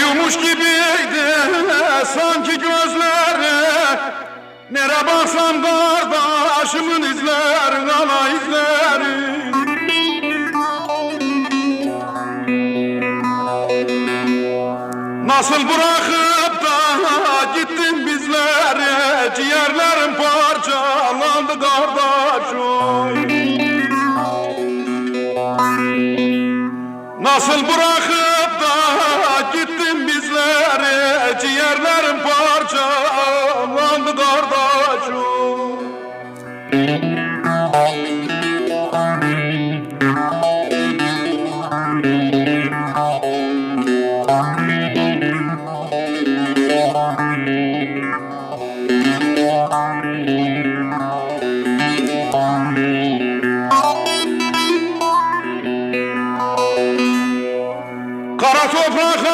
Uyumuş gibiydi sanki gözleri. Nere baksam kardeşimin izleri, ana izleri. Nasıl bırakıp da gittin bizleri, ciğerlerim parçalandı kardeşim. Nasıl bırakıp da gittin bizleri, ciğerlerim parçalandı kardeşim. Kara toprak